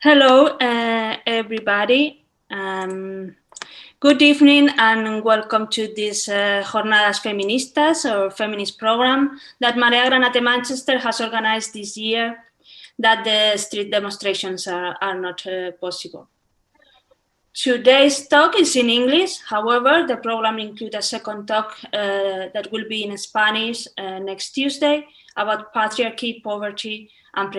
Hello, everybody. Good evening and welcome to this Jornadas Feministas or feminist program that Marea Granate Manchester has organized this year that the street demonstrations are not possible. Today's talk is in English. However, the program includes a second talk that will be in Spanish next Tuesday about patriarchy, poverty, and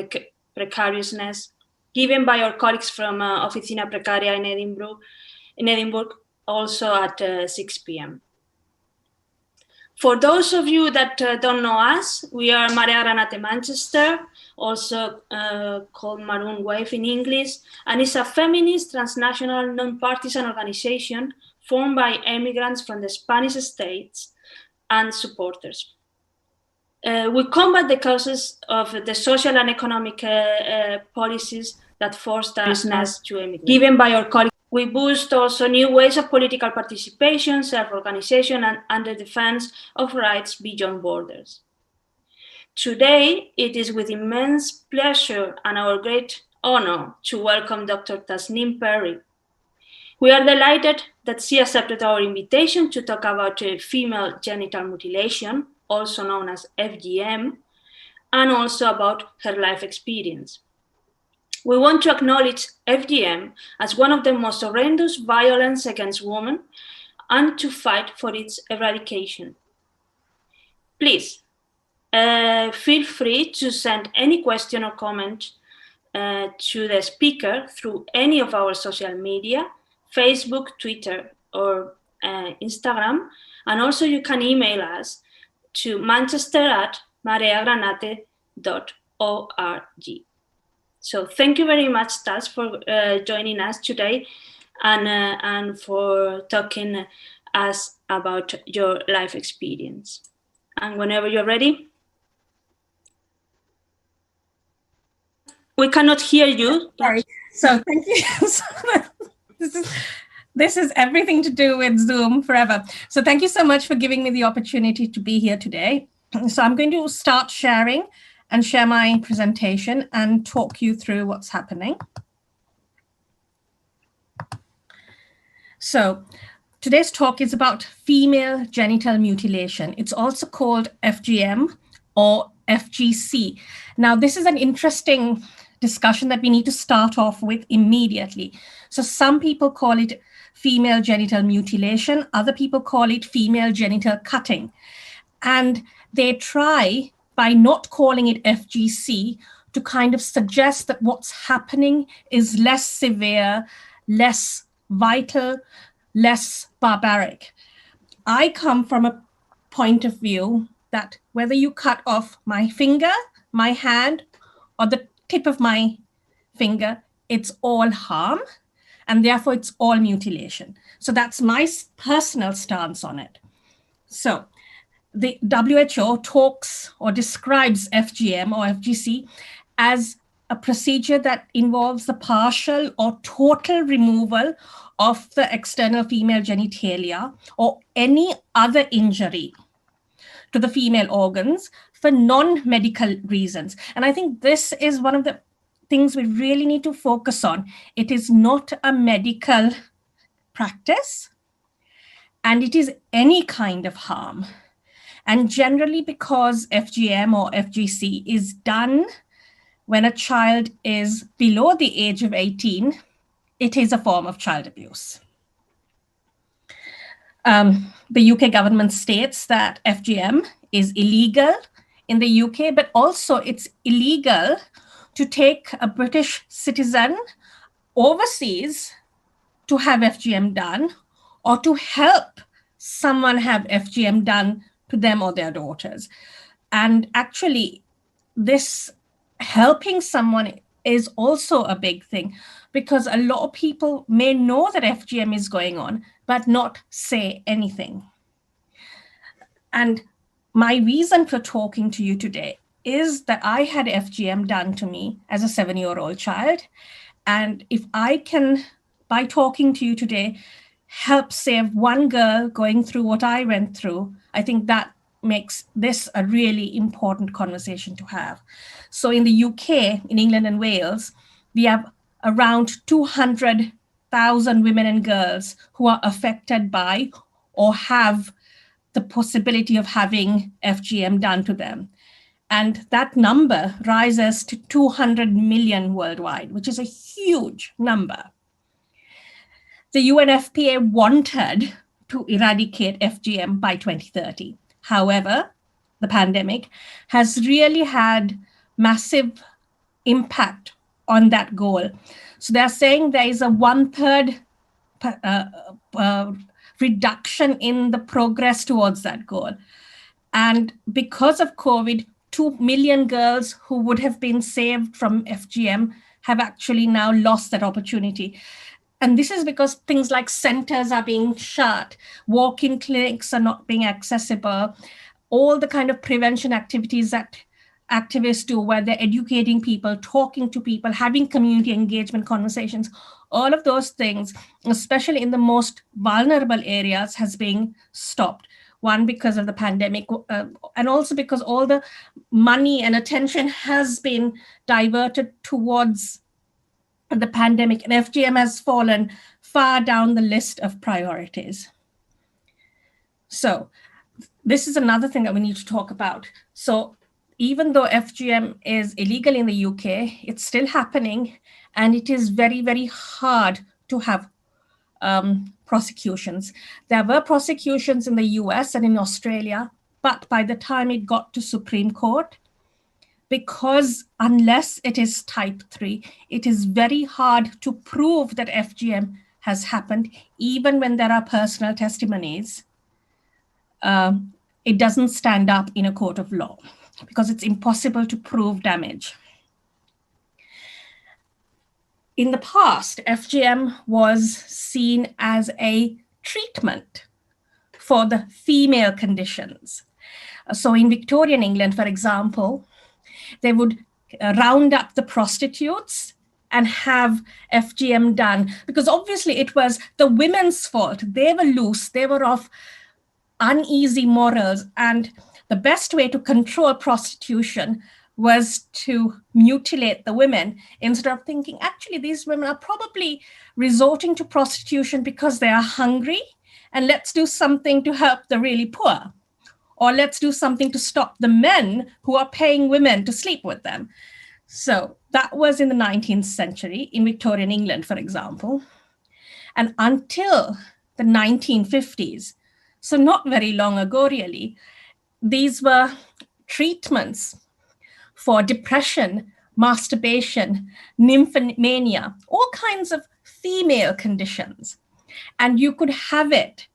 precariousness, given by our colleagues from Oficina Precaria in Edinburgh, also at 6 p.m. For those of you that don't know us, we are Marea Granate Manchester, also called Maroon Wave in English, and it's a feminist, transnational, non-partisan organization formed by immigrants from the Spanish states and supporters. We combat the causes of the social and economic policies that forced us to emigrate. Given by our colleagues, we boost also new ways of political participation, self-organization, and the defense of rights beyond borders. Today, it is with immense pleasure and our great honor to welcome Dr. Tasneem Perry. We are delighted that she accepted our invitation to talk about female genital mutilation, also known as FGM, and also about her life experience. We want to acknowledge FGM as one of the most horrendous violence against women and to fight for its eradication. Please, feel free to send any question or comment to the speaker through any of our social media, Facebook, Twitter, or Instagram. And also you can email us to manchester@mareagranate.org. So thank you very much, Tas, for joining us today and for talking us about your life experience. And whenever you're ready. We cannot hear you. Sorry. So thank you. This is everything to do with Zoom forever. So thank you so much for giving me the opportunity to be here today. So I'm going to start sharing and share my presentation and talk you through what's happening. So today's talk is about female genital mutilation. It's also called FGM or FGC. Now, this is an interesting discussion that we need to start off with immediately. So some people call it female genital mutilation. Other people call it female genital cutting. And they try, by not calling it FGC, to kind of suggest that what's happening is less severe, less vital, less barbaric. I come from a point of view that whether you cut off my finger, my hand, or the tip of my finger, it's all harm, and therefore it's all mutilation. So that's my personal stance on it. So the WHO talks or describes FGM or FGC as a procedure that involves the partial or total removal of the external female genitalia or any other injury to the female organs for non-medical reasons. And I think this is one of the things we really need to focus on. It is not a medical practice, and it is any kind of harm. And generally, because FGM or FGC is done when a child is below the age of 18, it is a form of child abuse. The UK government states that FGM is illegal in the UK, but also it's illegal to take a British citizen overseas to have FGM done or to help someone have FGM done to them or their daughters. And actually, this helping someone is also a big thing, because a lot of people may know that FGM is going on, but not say anything. And my reason for talking to you today is that I had FGM done to me as a 7-year-old child. And if I can, by talking to you today, help save one girl going through what I went through, I think that makes this a really important conversation to have. So in the UK, in England and Wales, we have around 200,000 women and girls who are affected by or have the possibility of having FGM done to them. And that number rises to 200 million worldwide, which is a huge number. The UNFPA wanted to eradicate FGM by 2030. However, the pandemic has really had massive impact on that goal. So they're saying there is a 1/3 reduction in the progress towards that goal. And because of COVID, 2 million girls who would have been saved from FGM have actually now lost that opportunity. And this is because things like centers are being shut, walk-in clinics are not being accessible, all the kind of prevention activities that activists do, where they're educating people, talking to people, having community engagement conversations, all of those things, especially in the most vulnerable areas, has been stopped. One, because of the pandemic, and also because all the money and attention has been diverted towards the pandemic, and FGM has fallen far down the list of priorities. So this is another thing that we need to talk about. So even though FGM is illegal in the UK, it's still happening, and it is very, very hard to have prosecutions. There were prosecutions in the US and in Australia, but by the time it got to Supreme Court, because unless it is type 3, it is very hard to prove that FGM has happened, even when there are personal testimonies. It doesn't stand up in a court of law because it's impossible to prove damage. In the past, FGM was seen as a treatment for the female conditions. So in Victorian England, for example, they would round up the prostitutes and have FGM done, because obviously it was the women's fault. They were loose, they were of uneasy morals, and the best way to control prostitution was to mutilate the women, instead of thinking, actually, these women are probably resorting to prostitution because they are hungry, and let's do something to help the really poor. Or let's do something to stop the men who are paying women to sleep with them. So that was in the 19th century, in Victorian England, for example. And until the 1950s, so not very long ago, really, these were treatments for depression, masturbation, nymphomania, all kinds of female conditions. And you could have it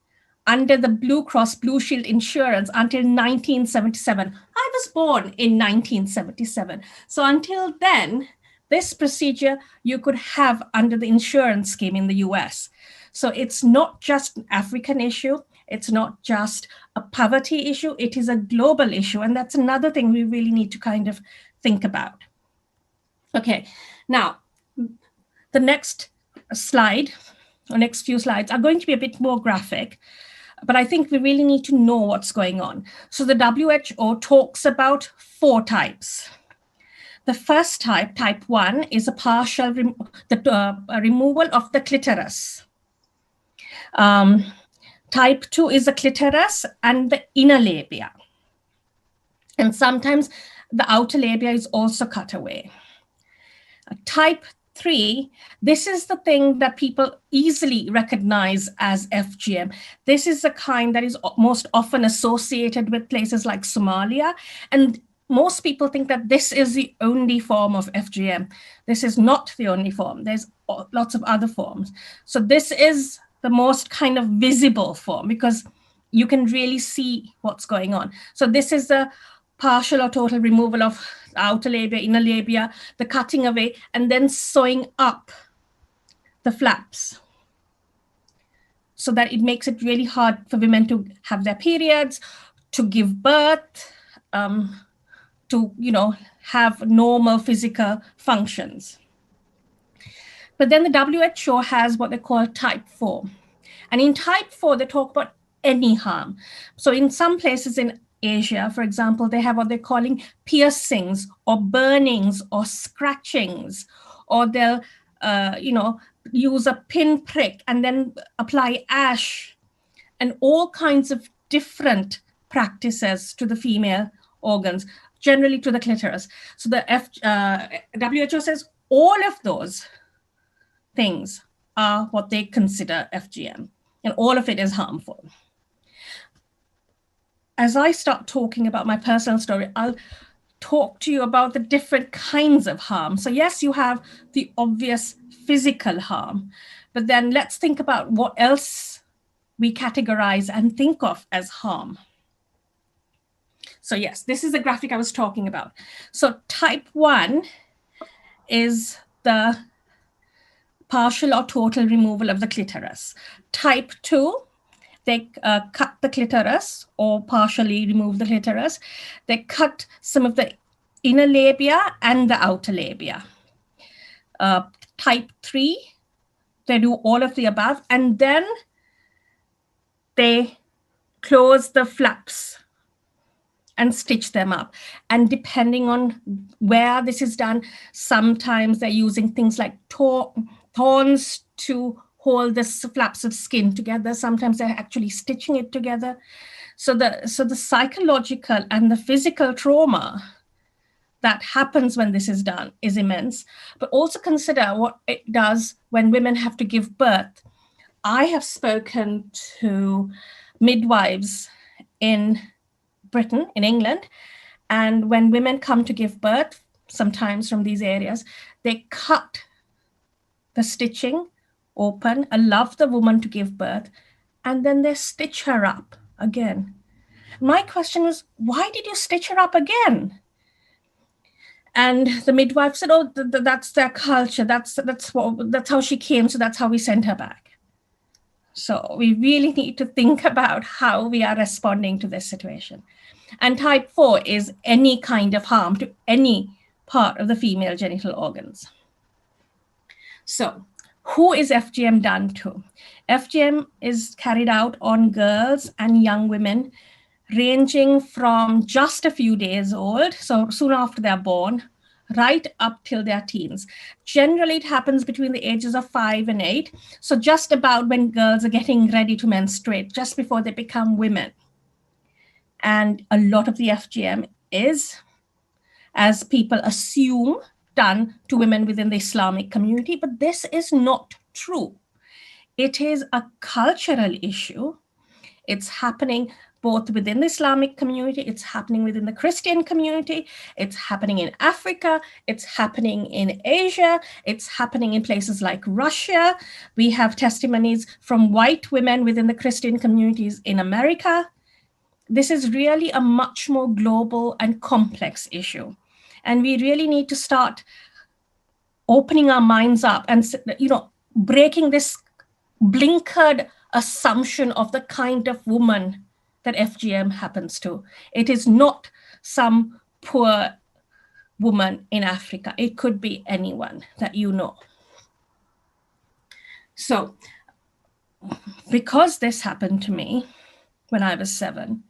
under the Blue Cross Blue Shield insurance until 1977. I was born in 1977. So until then, this procedure you could have under the insurance scheme in the US. So it's not just an African issue. It's not just a poverty issue. It is a global issue. And that's another thing we really need to kind of think about. Okay, now the next slide, or next few slides, are going to be a bit more graphic, but I think we really need to know what's going on. So the WHO talks about 4 types. The first type, type 1, is a partial removal of the clitoris. Type 2 is the clitoris and the inner labia. And sometimes the outer labia is also cut away. Type 3, this is the thing that people easily recognize as FGM. This is the kind that is most often associated with places like Somalia. And most people think that this is the only form of FGM. This is not the only form. There's lots of other forms. So this is the most kind of visible form because you can really see what's going on. So this is the partial or total removal of outer labia, inner labia, the cutting away, and then sewing up the flaps so that it makes it really hard for women to have their periods, to give birth, to, have normal physical functions. But then the WHO has what they call type 4. And in type 4, they talk about any harm. So in some places in Asia, for example, they have what they're calling piercings or burnings or scratchings, or they'll use a pinprick and then apply ash and all kinds of different practices to the female organs, generally to the clitoris. So the WHO says all of those things are what they consider FGM, and all of it is harmful. As I start talking about my personal story, I'll talk to you about the different kinds of harm. So yes, you have the obvious physical harm, but then let's think about what else we categorize and think of as harm. So yes, this is the graphic I was talking about. So type 1 is the partial or total removal of the clitoris. Type 2, they cut the clitoris or partially remove the clitoris. They cut some of the inner labia and the outer labia. Type 3, they do all of the above, and then they close the flaps and stitch them up. And depending on where this is done, sometimes they're using things like thorns to hold the flaps of skin together. Sometimes they're actually stitching it together. So the psychological and the physical trauma that happens when this is done is immense. But also consider what it does when women have to give birth. I have spoken to midwives in Britain, in England, and when women come to give birth, sometimes from these areas, they cut the stitching open, allow the woman to give birth, and then they stitch her up again. My question was, why did you stitch her up again? And the midwife said, oh, that's their culture. That's how she came, so that's how we sent her back. So we really need to think about how we are responding to this situation. And type 4 is any kind of harm to any part of the female genital organs. So who is FGM done to? FGM is carried out on girls and young women ranging from just a few days old, so soon after they're born, right up till their teens. Generally, it happens between the ages of 5 and 8. So just about when girls are getting ready to menstruate, just before they become women. And a lot of the FGM is, as people assume, done to women within the Islamic community, but this is not true. It is a cultural issue. It's happening both within the Islamic community, it's happening within the Christian community, it's happening in Africa, it's happening in Asia, it's happening in places like Russia. We have testimonies from white women within the Christian communities in America. This is really a much more global and complex issue. And we really need to start opening our minds up and, breaking this blinkered assumption of the kind of woman that FGM happens to. It is not some poor woman in Africa. It could be anyone that you know. So, because this happened to me when I was 7,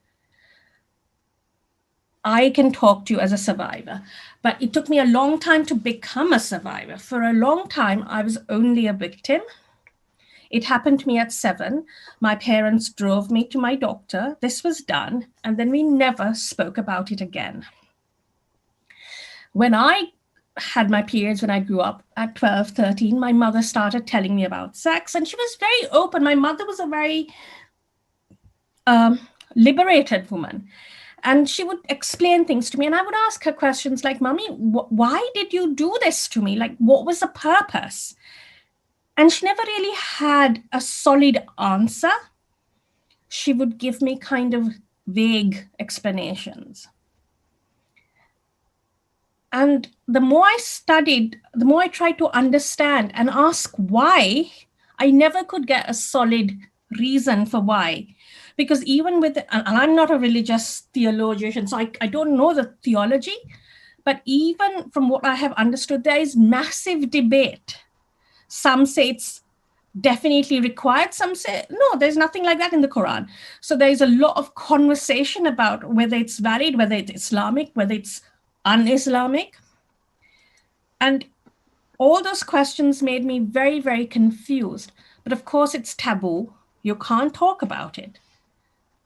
I can talk to you as a survivor, but it took me a long time to become a survivor. For a long time, I was only a victim. It happened to me at 7. My parents drove me to my doctor. This was done, and then we never spoke about it again. When I had my periods when I grew up at 12, 13, my mother started telling me about sex, and she was very open. My mother was a very liberated woman. And she would explain things to me, and I would ask her questions like, Mommy, why did you do this to me? Like, what was the purpose? And she never really had a solid answer. She would give me kind of vague explanations. And the more I studied, the more I tried to understand and ask why, I never could get a solid reason for why. Because even with, and I'm not a religious theologian, so I don't know the theology, but even from what I have understood, there is massive debate. Some say it's definitely required. Some say, no, there's nothing like that in the Quran. So there is a lot of conversation about whether it's valid, whether it's Islamic, whether it's un-Islamic. And all those questions made me very, very confused. But of course, it's taboo. You can't talk about it.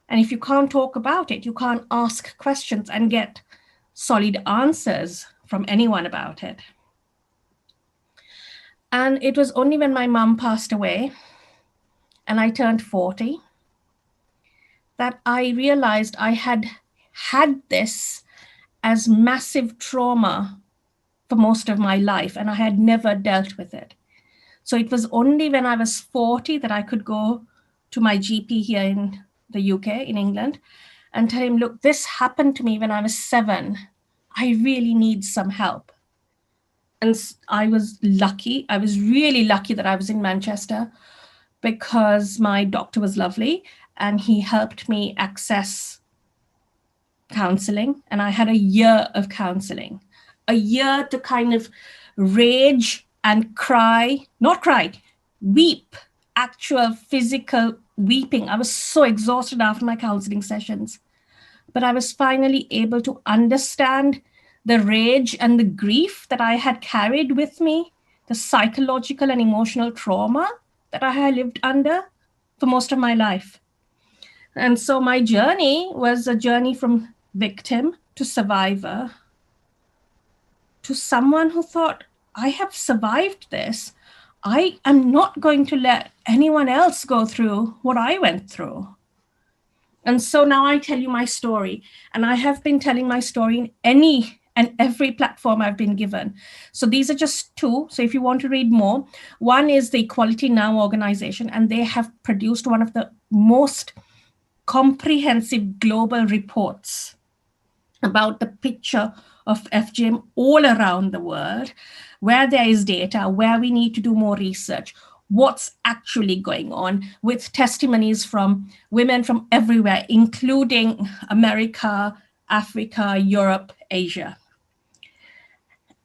And if you can't talk about it, you can't ask questions and get solid answers from anyone about it. And it was only when my mom passed away and I turned 40 that I realized I had this as massive trauma for most of my life, and I had never dealt with it. So it was only when I was 40 that I could go to my GP here in the UK, in England, and tell him, look, this happened to me when I was 7. I really need some help. And I was lucky. I was really lucky that I was in Manchester, because my doctor was lovely and he helped me access counseling. And I had a year of counseling, a year to kind of rage and cry, not cry, weep, actual physical weeping. I was so exhausted after my counseling sessions, but I was finally able to understand the rage and the grief that I had carried with me, the psychological and emotional trauma that I had lived under for most of my life. And so my journey was a journey from victim to survivor to someone who thought, I have survived this. I am not going to let anyone else go through what I went through. And so now I tell you my story, and I have been telling my story in any and every platform I've been given. So these are just 2. So if you want to read more, one is the Equality Now organization, and they have produced one of the most comprehensive global reports about the picture of FGM all around the world, where there is data, where we need to do more research, what's actually going on, with testimonies from women from everywhere, including America, Africa, Europe, Asia.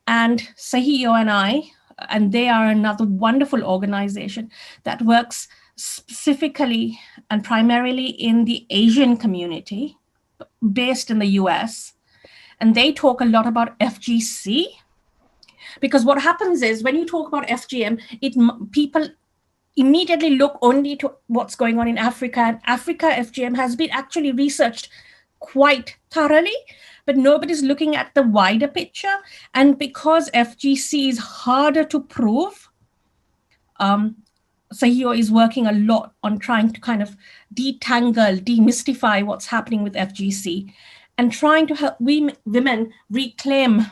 And Sahio and I, and they are another wonderful organization that works specifically and primarily in the Asian community, based in the US. And they talk a lot about FGC, because what happens is when you talk about FGM, people immediately look only to what's going on in Africa. And Africa FGM has been actually researched quite thoroughly, but nobody's looking at the wider picture. And because FGC is harder to prove, Sahio is working a lot on trying to kind of detangle, demystify what's happening with FGC and trying to help women reclaim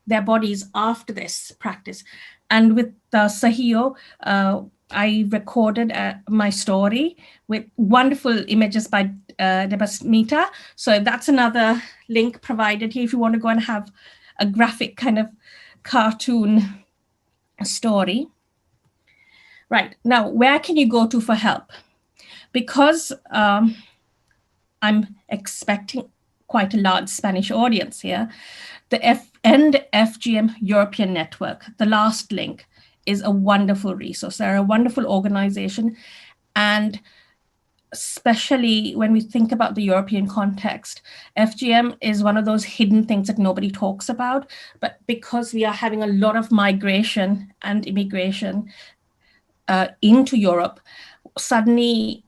their bodies after this practice. And with Sahio, I recorded my story with wonderful images by Debasmita. So that's another link provided here if you want to go and have a graphic kind of cartoon story. Right, now, where can you go to for help? Because I'm expecting quite a large Spanish audience here, the End FGM European Network, the last link, is a wonderful resource. They're a wonderful organization. And especially when we think about the European context, FGM is one of those hidden things that nobody talks about. But because we are having a lot of migration and immigration into Europe, suddenly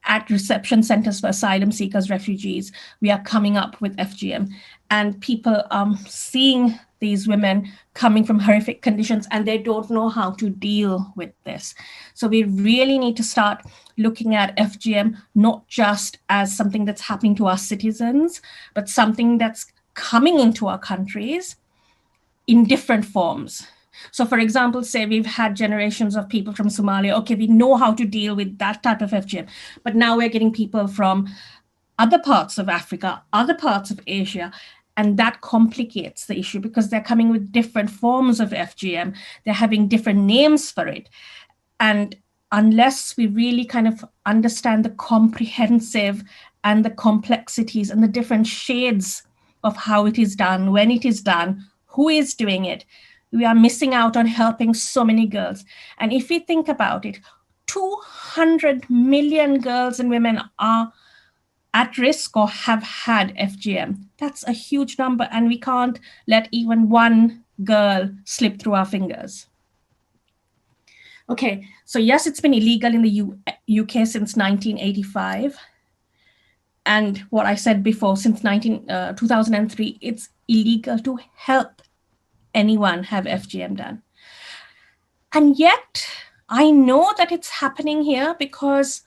at reception centers for asylum seekers, refugees, we are coming up with FGM. And people seeing these women coming from horrific conditions, and they don't know how to deal with this. So we really need to start looking at FGM not just as something that's happening to our citizens, but something that's coming into our countries in different forms. So for example, say we've had generations of people from Somalia. Okay, we know how to deal with that type of FGM, but now we're getting people from other parts of Africa, other parts of Asia, and that complicates the issue because they're coming with different forms of FGM. They're having different names for it. And unless we really kind of understand the comprehensive and the complexities and the different shades of how it is done, when it is done, who is doing it, we are missing out on helping so many girls. And if we think about it, 200 million girls and women are at risk or have had FGM. That's a huge number, and we can't let even one girl slip through our fingers. Okay, so yes, it's been illegal in the UK since 1985. And what I said before, since 2003, it's illegal to help anyone have FGM done. And yet, I know that it's happening here because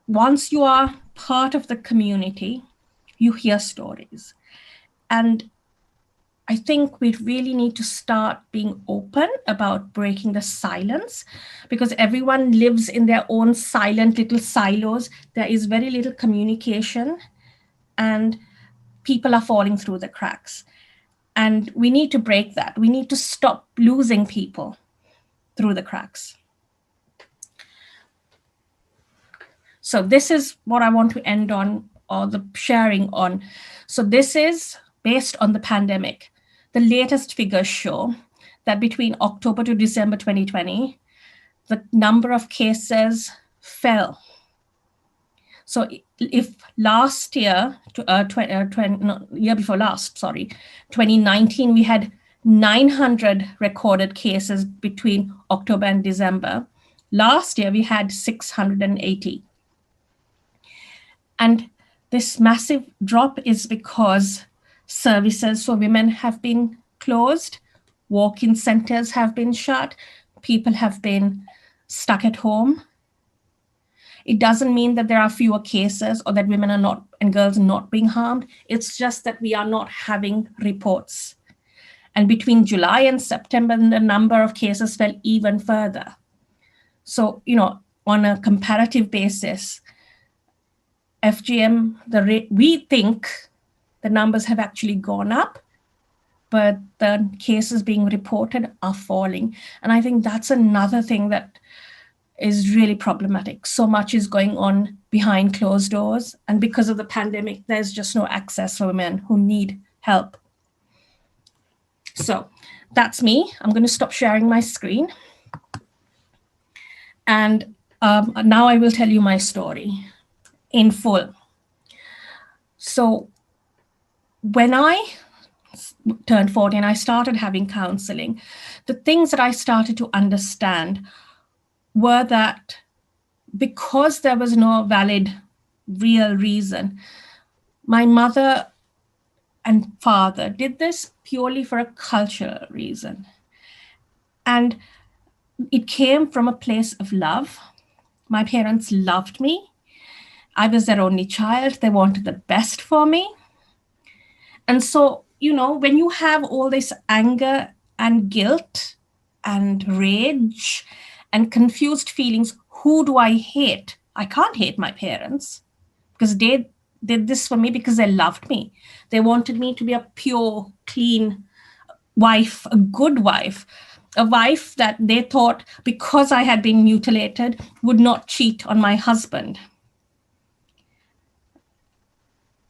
once you are part of the community, you hear stories. And I think we really need to start being open about breaking the silence, because everyone lives in their own silent little silos. There is very little communication and people are falling through the cracks. And we need to break that. We need to stop losing people through the cracks. So this is what I want to end on, or the sharing on. So this is based on the pandemic. The latest figures show that between October to December 2020, the number of cases fell. So if last year, year before last, 2019, we had 900 recorded cases between October and December. Last year, we had 680. And this massive drop is because services for women have been closed, walk-in centers have been shut, people have been stuck at home. It doesn't mean that there are fewer cases or that women are not and girls are not being harmed. It's just that we are not having reports. And between July and September, the number of cases fell even further. So, on a comparative basis, FGM, we think the numbers have actually gone up, but the cases being reported are falling. And I think that's another thing that is really problematic. So much is going on behind closed doors. And because of the pandemic, there's just no access for women who need help. So that's me. I'm going to stop sharing my screen. And now I will tell you my story in full. So when I turned 40 and I started having counseling, the things that I started to understand were that because there was no valid, real reason, my mother and father did this purely for a cultural reason. And it came from a place of love. My parents loved me. I was their only child. They wanted the best for me. And so, when you have all this anger and guilt and rage and confused feelings, who do I hate? I can't hate my parents because they did this for me because they loved me. They wanted me to be a pure, clean wife, a good wife, a wife that they thought, because I had been mutilated, would not cheat on my husband.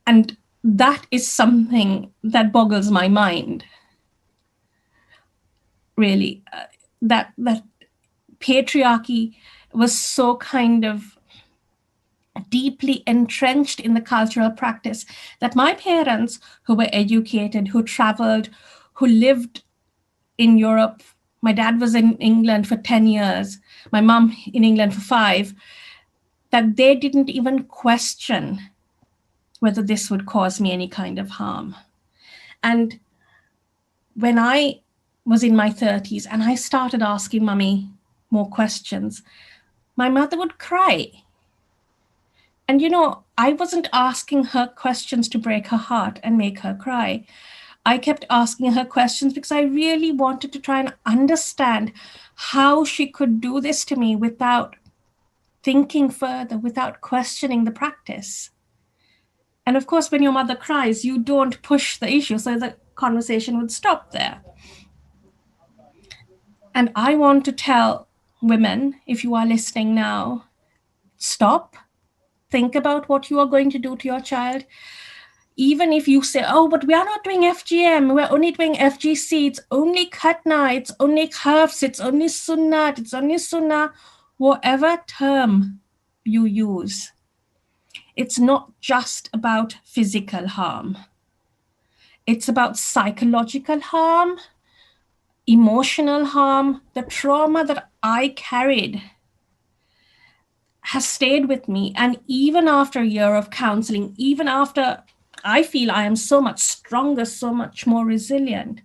And that is something that boggles my mind, really. That patriarchy was so kind of deeply entrenched in the cultural practice that my parents, who were educated, who traveled, who lived in Europe, my dad was in England for 10 years, my mom in England for 5, that they didn't even question whether this would cause me any kind of harm. And when I was in my 30s and I started asking Mummy more questions, my mother would cry. And, I wasn't asking her questions to break her heart and make her cry. I kept asking her questions because I really wanted to try and understand how she could do this to me without thinking further, without questioning the practice. And of course, when your mother cries, you don't push the issue, so the conversation would stop there. And I want to tell women, if you are listening now, stop, think about what you are going to do to your child. Even if you say, oh, but we are not doing FGM, we're only doing FGC, it's only Khatna, it's only Khafs, it's only Sunnat, it's only Sunnah, whatever term you use. It's not just about physical harm. It's about psychological harm, emotional harm. The trauma that I carried has stayed with me. And even after a year of counseling, even after I feel I am so much stronger, so much more resilient,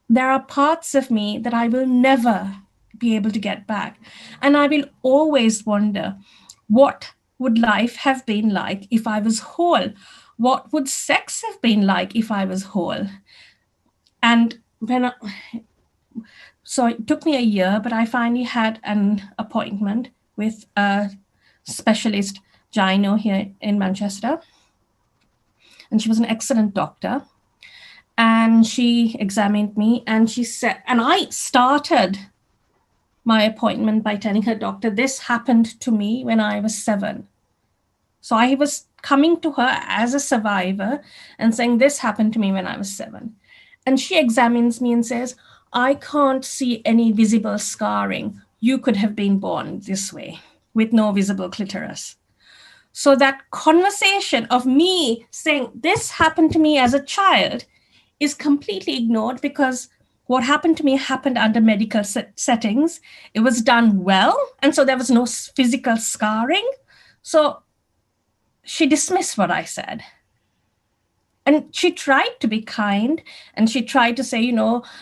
there are parts of me that I will never be able to get back. And I will always wonder, what would life have been like if I was whole? What would sex have been like if I was whole? And so it took me a year, but I finally had an appointment with a specialist gyno here in Manchester. And she was an excellent doctor. And she examined me and she said, and I started my appointment by telling her doctor, this happened to me when I was 7. So I was coming to her as a survivor and saying, this happened to me when I was 7. And she examines me and says, I can't see any visible scarring. You could have been born this way with no visible clitoris. So that conversation of me saying, this happened to me as a child is completely ignored, because what happened to me happened under medical settings. It was done well. And so there was no physical scarring. So she dismissed what I said. And she tried to be kind, and she tried to say,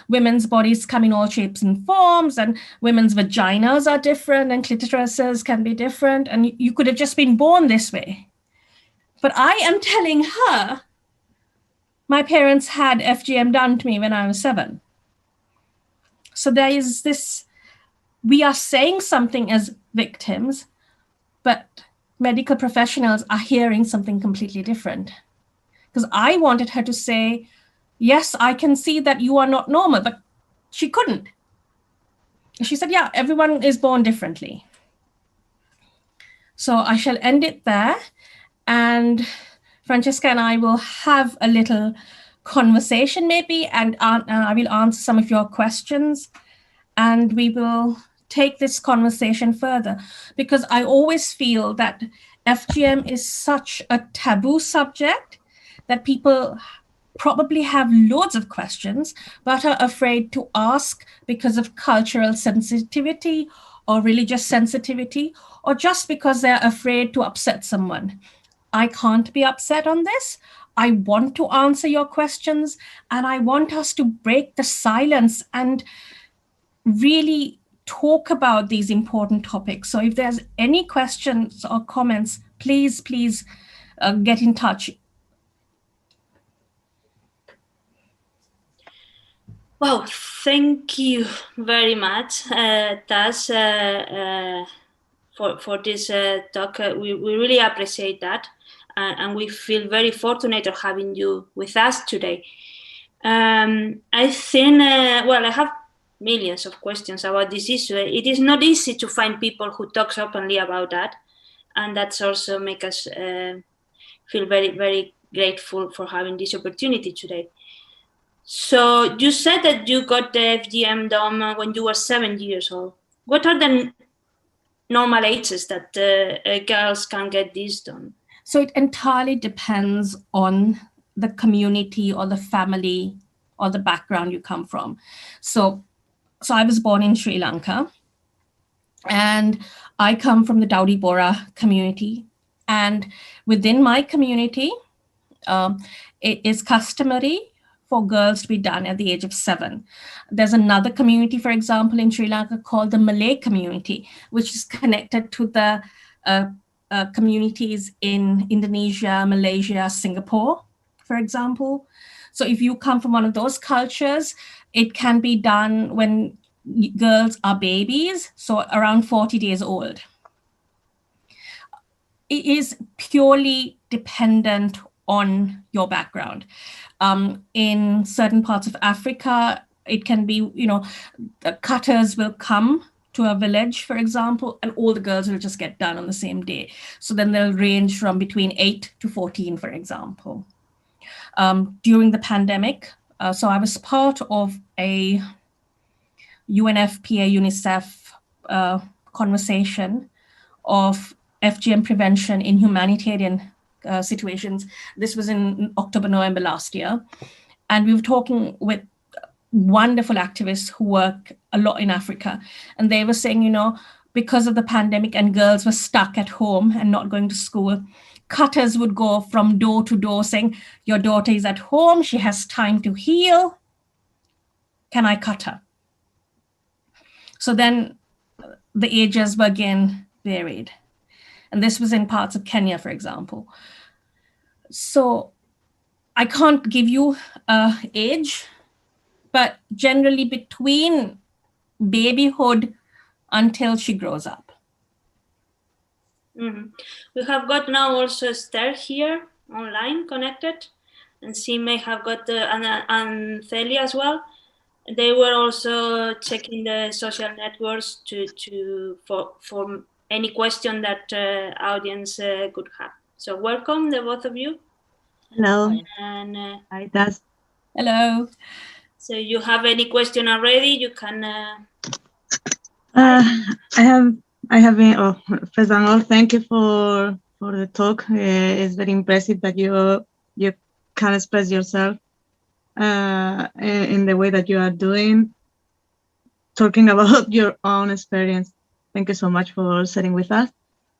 women's bodies come in all shapes and forms, and women's vaginas are different, and clitorises can be different, and you could have just been born this way. But I am telling her, my parents had FGM done to me when I was 7. So there is this, we are saying something as victims, but medical professionals are hearing something completely different. Because I wanted her to say, yes, I can see that you are not normal, but she couldn't. She said, yeah, everyone is born differently. So I shall end it there. And Francesca and I will have a little conversation maybe, and I will answer some of your questions. And we will take this conversation further, because I always feel that FGM is such a taboo subject that people probably have loads of questions, but are afraid to ask because of cultural sensitivity or religious sensitivity, or just because they're afraid to upset someone. I can't be upset on this. I want to answer your questions, and I want us to break the silence and really talk about these important topics. So if there's any questions or comments, please get in touch. Well, thank you very much, Tas, for this talk. We really appreciate that, and we feel very fortunate of having you with us today. I think, I have millions of questions about this issue. It is not easy to find people who talk openly about that, and that's also make us feel very, very grateful for having this opportunity today. So you said that you got the FGM done when you were 7 years old. What are the normal ages that girls can get this done? So it entirely depends on the community or the family or the background you come from. So I was born in Sri Lanka, and I come from the Dowdy Bora community. And within my community, it is customary for girls to be done at the age of 7. There's another community, for example, in Sri Lanka called the Malay community, which is connected to the communities in Indonesia, Malaysia, Singapore, for example. So if you come from one of those cultures, it can be done when girls are babies, so around 40 days old. It is purely dependent on your background. In certain parts of Africa, it can be, the cutters will come to a village, for example, and all the girls will just get done on the same day. So then they'll range from between 8 to 14, for example. During the pandemic, so I was part of a UNFPA, UNICEF conversation of FGM prevention in humanitarian situations. This was in October, November last year. And we were talking with wonderful activists who work a lot in Africa. And they were saying, you know, because of the pandemic and girls were stuck at home and not going to school, cutters would go from door to door saying, your daughter is at home, she has time to heal. Can I cut her? So then the ages were again varied. And this was in parts of Kenya, for example. So I can't give you an age, but generally between babyhood until she grows up. Mm-hmm. We have got now also Esther here online connected, and she may have got and Celia as well. They were also checking the social networks for any question that audience could have. So welcome, the both of you. Hello. And Hi, Tas. Hello. So you have any question already? You can. I have been. Oh, first of all, thank you for the talk. It's very impressive that you can express yourself in the way that you are doing, talking about your own experience. Thank you so much for sitting with us.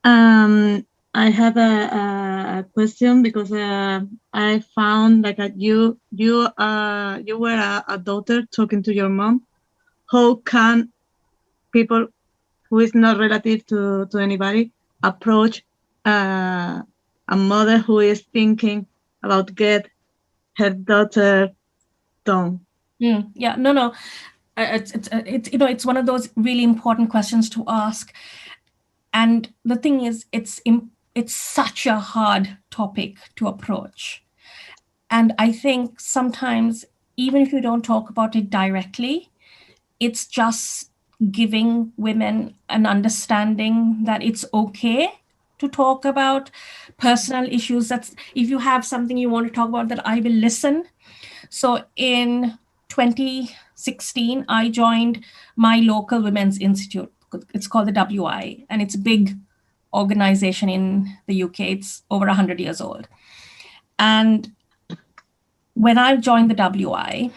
I have a question because I found like you were a daughter talking to your mom. How can people who is not relative to anybody approach a mother who is thinking about get her daughter done? Yeah, no. It's you know, it's one of those really important questions to ask. And the thing is, it's such a hard topic to approach. And I think sometimes, even if you don't talk about it directly, it's just giving women an understanding that it's okay to talk about personal issues. That's if you have something you want to talk about, that I will listen. So in 2016, I joined my local women's institute. It's called the WI, and it's a big organization in the UK. It's over 100 years old. And when I joined the WI,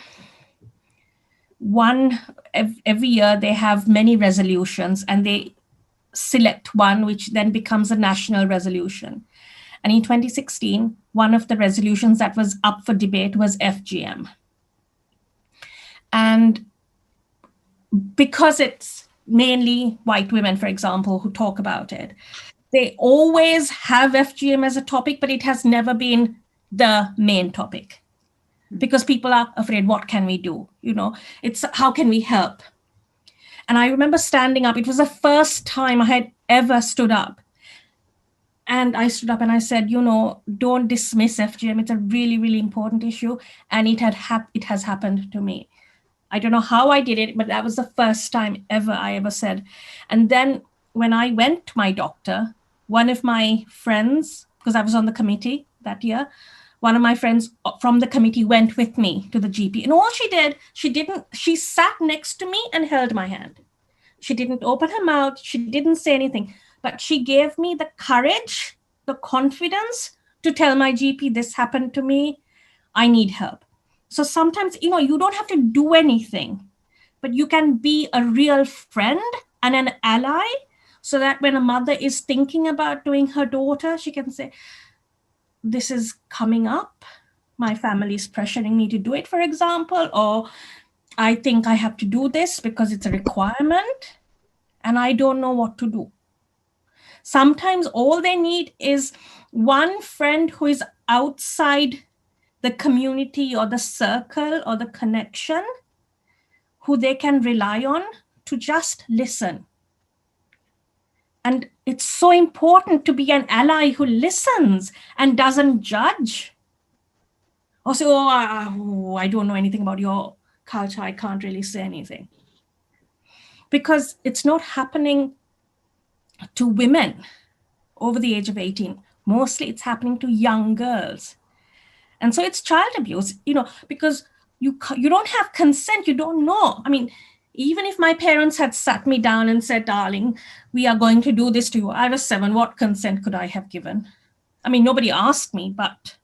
every year they have many resolutions, and they select one which then becomes a national resolution. And in 2016, one of the resolutions that was up for debate was FGM. And because it's mainly white women, for example, who talk about it, they always have FGM as a topic, but it has never been the main topic because people are afraid, what can we do? You know, it's how can we help? And I remember standing up. It was the first time I had ever stood up. And I stood up and I said, you know, don't dismiss FGM. It's a really, really important issue. And it has happened to me. I don't know how I did it, but that was the first time I ever said. And then when I went to my doctor, one of my friends, because I was on the committee that year, one of my friends from the committee went with me to the GP. And all she did, she sat next to me and held my hand. She didn't open her mouth. She didn't say anything, but she gave me the courage, the confidence to tell my GP, this happened to me. I need help. So sometimes, you know, you don't have to do anything, but you can be a real friend and an ally so that when a mother is thinking about doing her daughter, she can say, this is coming up. My family is pressuring me to do it, for example, or I think I have to do this because it's a requirement and I don't know what to do. Sometimes all they need is one friend who is outside the community or the circle or the connection who they can rely on to just listen. And it's so important to be an ally who listens and doesn't judge. Or say, I don't know anything about your culture. I can't really say anything. Because it's not happening to women over the age of 18. Mostly it's happening to young girls. And so it's child abuse, you know, because you don't have consent, you don't know. I mean, even if my parents had sat me down and said, darling, we are going to do this to you. I was 7, what consent could I have given? I mean, nobody asked me, but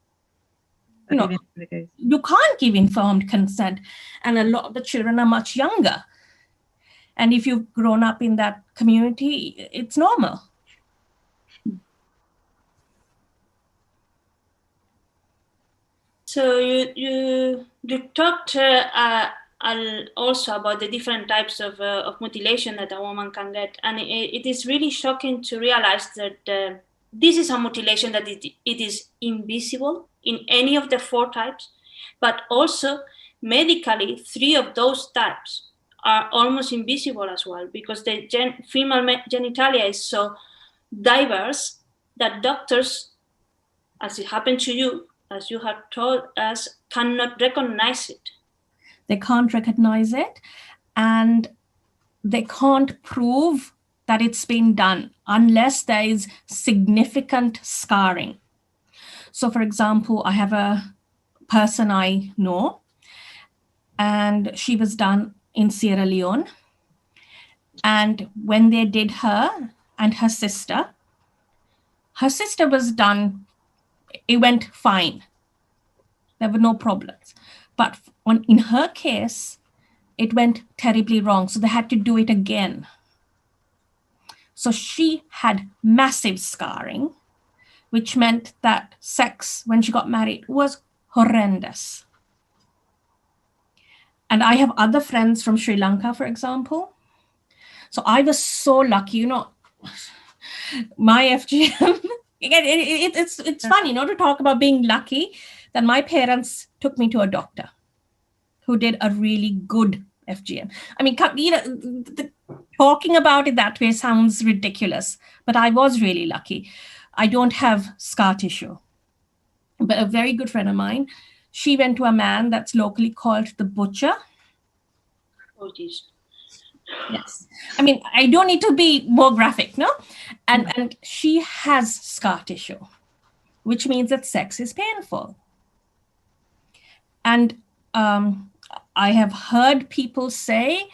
you can't give informed consent. And a lot of the children are much younger. And if you've grown up in that community, it's normal. So you talked also about the different types of mutilation that a woman can get, and it is really shocking to realize that this is a mutilation that it is invisible in any of the 4 types, but also medically 3 of those types are almost invisible as well, because the female genitalia is so diverse that doctors, as it happened to you, as you have told us, cannot recognize it. They can't recognize it, and they can't prove that it's been done unless there is significant scarring. So, for example, I have a person I know, and she was done in Sierra Leone. And when they did her and her sister was done, it went fine. There were no problems. But in her case, it went terribly wrong. So they had to do it again. So she had massive scarring, which meant that sex, when she got married, was horrendous. And I have other friends from Sri Lanka, for example. So I was so lucky, my FGM, it's funny, to talk about being lucky, that my parents took me to a doctor who did a really good FGM. I mean, talking about it that way sounds ridiculous, but I was really lucky. I don't have scar tissue. But a very good friend of mine, she went to a man that's locally called the butcher. Oh, geez. Yes. I mean, I don't need to be more graphic, no? And she has scar tissue, which means that sex is painful. And I have heard people say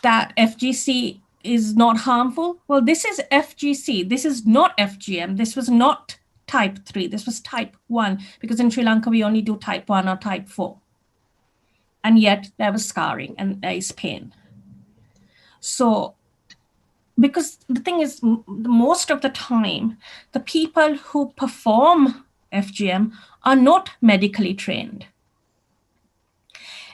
that FGC is not harmful. Well, this is FGC. This is not FGM. This was not type 3. This was type 1, because in Sri Lanka, we only do type 1 or type 4. And yet there was scarring and there is pain. So, because the thing is, most of the time, the people who perform FGM are not medically trained.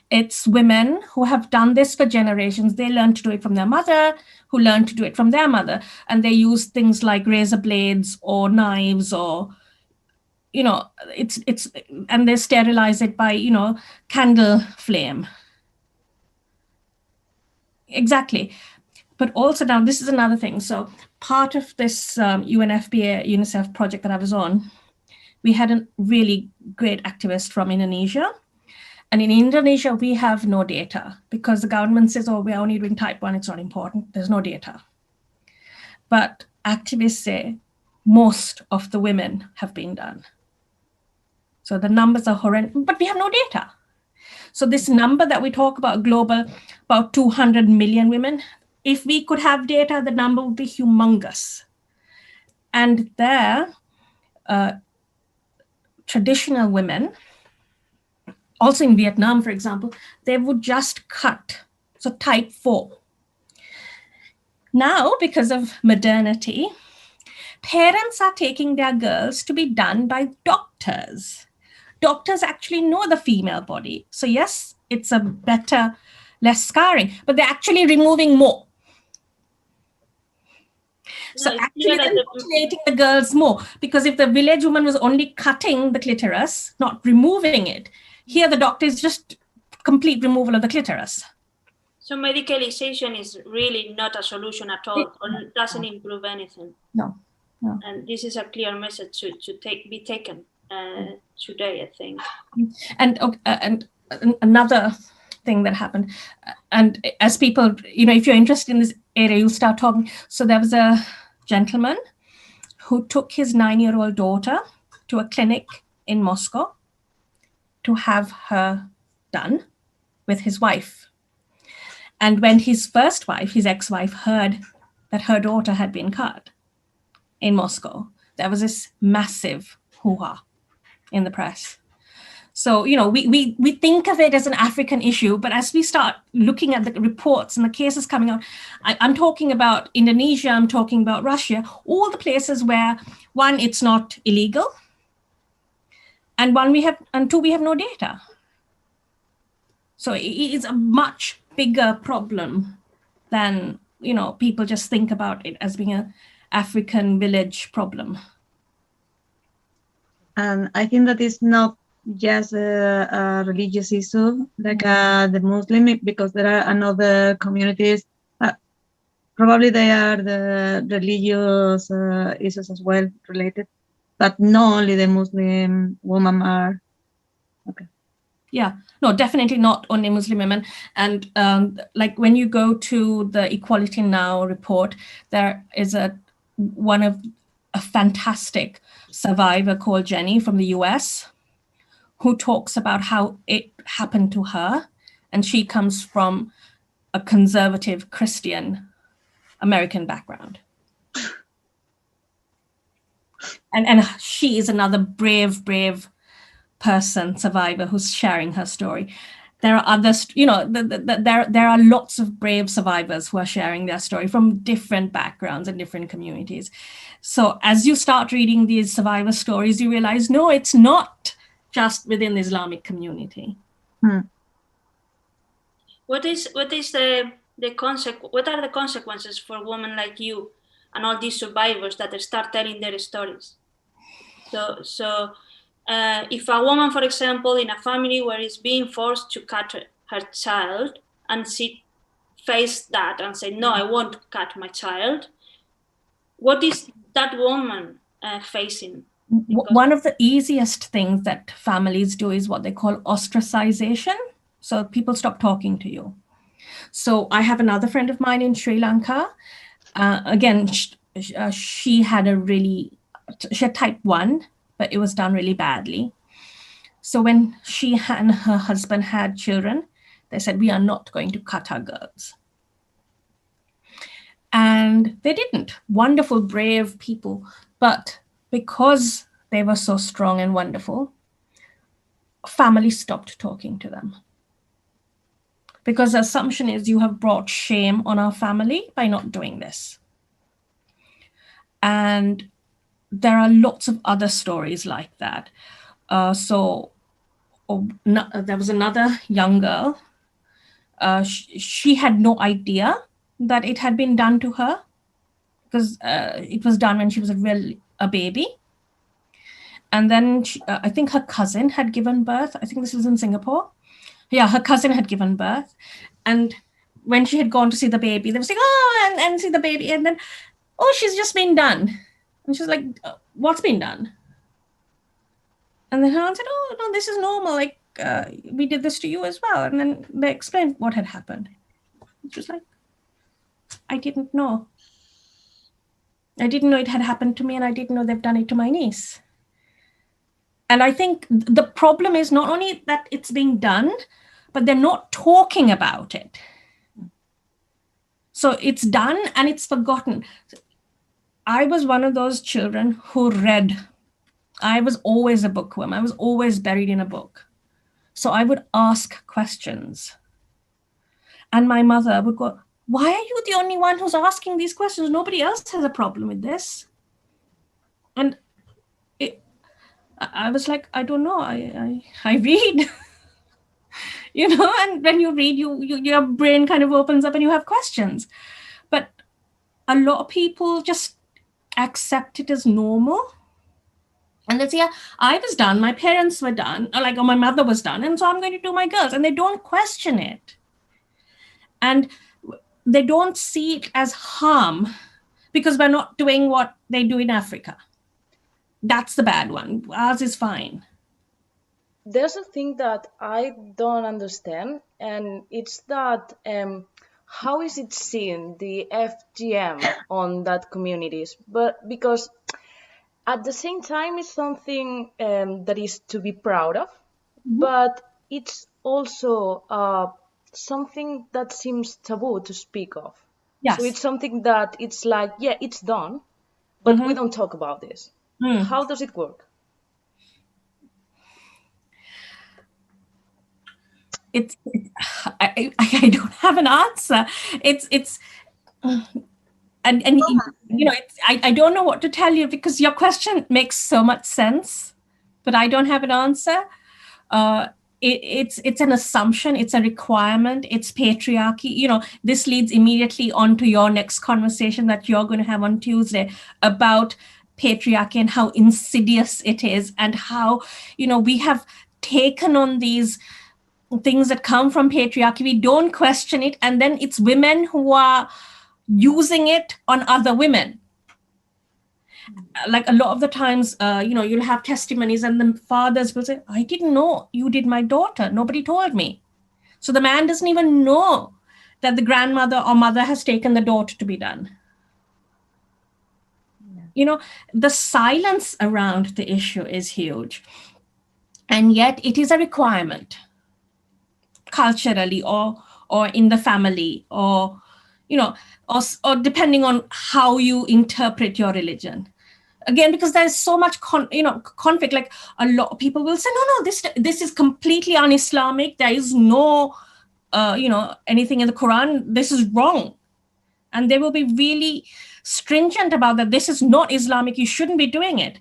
It's women who have done this for generations. They learned to do it from their mother, who learned to do it from their mother. And they use things like razor blades or knives, or, and they sterilize it by, candle flame. Exactly. But also now, this is another thing. So part of this UNFPA, UNICEF project that I was on, we had a really great activist from Indonesia. And in Indonesia, we have no data because the government says, we're only doing type 1, it's not important. There's no data. But activists say most of the women have been done. So the numbers are horrendous, but we have no data. So this number that we talk about, global, about 200 million women, if we could have data, the number would be humongous. And there, traditional women, also in Vietnam, for example, they would just cut. So type 4. Now, because of modernity, parents are taking their girls to be done by doctors. Doctors actually know the female body. So yes, it's a better, less scarring, but they're actually removing more. So actually they're mutilating the girls more, because if the village woman was only cutting the clitoris, not removing it, here the doctor is just complete removal of the clitoris. So medicalization is really not a solution at all, or doesn't improve anything. No. And this is a clear message to be taken today, I think. And another thing that happened, and as people, if you're interested in this area, you'll start talking. So there was a gentleman who took his 9-year-old daughter to a clinic in Moscow to have her done with his wife. And when his first wife, his ex-wife, heard that her daughter had been cut in Moscow, there was this massive hoo-ha in the press. So, we think of it as an African issue, but as we start looking at the reports and the cases coming out, I'm talking about Indonesia, I'm talking about Russia, all the places where, one, it's not illegal, and two, we have no data. So it is a much bigger problem than, people just think about it as being an African village problem. And I think that it's not just a religious issue, like the Muslim, because there are another communities, probably they are the religious issues as well related, but not only the Muslim women are. Okay. Yeah, no, definitely not only Muslim women. And like when you go to the Equality Now report, there is a fantastic survivor called Jenny from the US, who talks about how it happened to her. And she comes from a conservative Christian American background. And she is another brave person, survivor, who's sharing her story. There are others, there are lots of brave survivors who are sharing their story from different backgrounds and different communities. So as you start reading these survivor stories, you realize, no, it's not just within the Islamic community. What are the consequences for women like you and all these survivors that start telling their stories? So if a woman, for example, in a family where is being forced to cut her child, and she faced that and said, no, I won't cut my child, what is that woman facing? One of the easiest things that families do is what they call ostracization. So people stop talking to you. So I have another friend of mine in Sri Lanka. Again, she had type 1, but it was done really badly. So when she and her husband had children, they said, we are not going to cut our girls. And they didn't. Wonderful, brave people. But because they were so strong and wonderful, families stopped talking to them. Because the assumption is you have brought shame on our family by not doing this. And there are lots of other stories like that. There was another young girl. She had no idea that it had been done to her, because it was done when she was a baby. And then I think her cousin had given birth. I think this was in Singapore. Yeah, her cousin had given birth. And when she had gone to see the baby, they were saying, oh, and see the baby. And then, oh, she's just been done. And she's like, what's been done? And then her aunt said, oh, no, this is normal. Like, we did this to you as well. And then they explained what had happened. She was like, I didn't know. I didn't know it had happened to me, and I didn't know they've done it to my niece. And I think the problem is not only that it's being done, but they're not talking about it. So it's done and it's forgotten. I was one of those children who read. I was always a bookworm. I was always buried in a book. So I would ask questions. And my mother would go, why are you the only one who's asking these questions? Nobody else has a problem with this. And I was like, I don't know. I read, and when you read, your brain kind of opens up and you have questions. But a lot of people just accept it as normal. And they say, yeah, I was done. My parents were done. Or my mother was done. And so I'm going to do my girls. And they don't question it. And they don't see it as harm because we're not doing what they do in Africa. That's the bad one. Ours is fine. There's a thing that I don't understand, and it's that how is it seen, the FGM on that communities? But because at the same time, it's something that is to be proud of, but it's also something that seems taboo to speak of. Yes. So it's something that it's like, yeah, it's done, but we don't talk about this. How does it work? I don't have an answer. I don't know what to tell you, because your question makes so much sense, but I don't have an answer. It's an assumption, it's a requirement, it's patriarchy. This leads immediately on to your next conversation that you're going to have on Tuesday about patriarchy and how insidious it is, and how, we have taken on these things that come from patriarchy. We don't question it, and then it's women who are using it on other women. Like a lot of the times, you'll have testimonies and the fathers will say, I didn't know you did my daughter. Nobody told me. So the man doesn't even know that the grandmother or mother has taken the daughter to be done. Yeah. The silence around the issue is huge. And yet it is a requirement culturally or in the family, or depending on how you interpret your religion. Again, because there's so much conflict. Like a lot of people will say, no, this is completely un-Islamic. There is no, anything in the Quran. This is wrong. And they will be really stringent about that. This is not Islamic. You shouldn't be doing it.